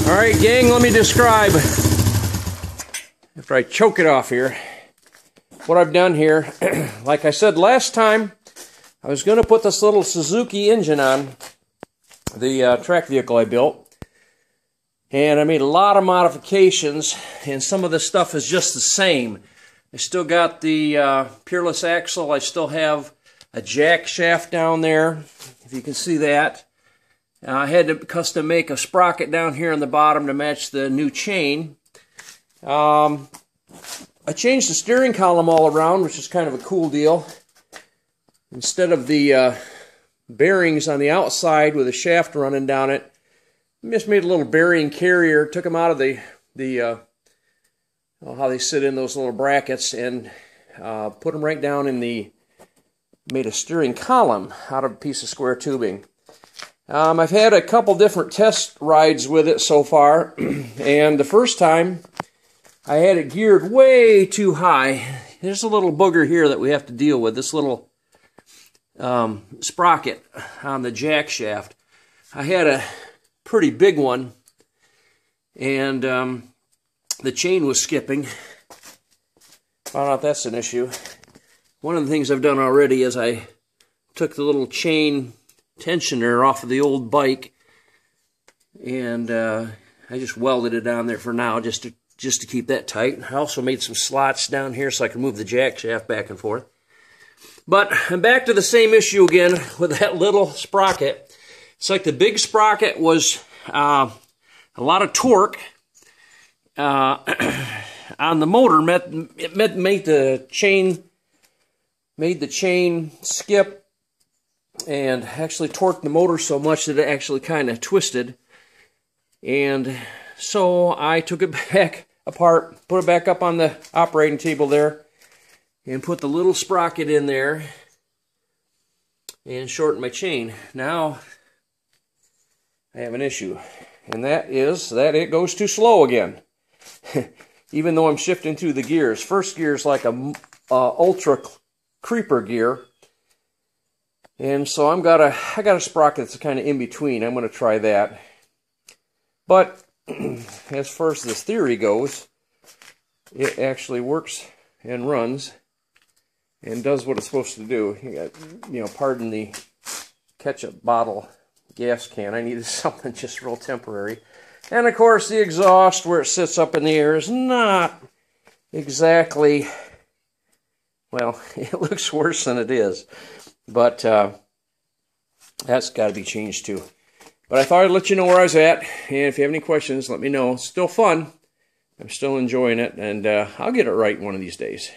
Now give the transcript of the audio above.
Alright gang, let me describe, after I choke it off here, what I've done here. Like I said last time, I was going to put this little Suzuki engine on the track vehicle I built. And I made a lot of modifications, and some of this stuff is just the same. I still got the Peerless axle, I still have a jack shaft down there, if you can see that. I had to custom make a sprocket down here on the bottom to match the new chain. I changed the steering column all around, which is kind of a cool deal. Instead of the bearings on the outside with a shaft running down it, I just made a little bearing carrier, took them out of the how they sit in those little brackets, and put them right down in made a steering column out of a piece of square tubing. I've had a couple different test rides with it so far, and the first time I had it geared way too high. There's a little booger here that we have to deal with, this little sprocket on the jack shaft. I had a pretty big one, and the chain was skipping. Found out that's an issue. One of the things I've done already is I took the little chain tensioner off of the old bike, and I just welded it down there for now, just to keep that tight. I also made some slots down here so I can move the jack shaft back and forth. But I'm back to the same issue again with that little sprocket. It's like the big sprocket was a lot of torque on the motor. Made the chain skip, and actually torqued the motor so much that it actually kind of twisted. And so I took it back apart, put it back up on the operating table there, and put the little sprocket in there and shortened my chain. Now I have an issue, and that is that it goes too slow again. Even though I'm shifting through the gears. First gear is like a ultra creeper gear. And so I got a sprocket that's kind of in between. I'm going to try that. But as far as this theory goes, it actually works and runs and does what it's supposed to do. You know, pardon the ketchup bottle gas can. I needed something just real temporary. And of course the exhaust, where it sits up in the air, is not exactly, well, it looks worse than it is. But that's got to be changed too. But I thought I'd let you know where I was at, and if you have any questions, let me know. It's still fun. I'm still enjoying it, and I'll get it right one of these days.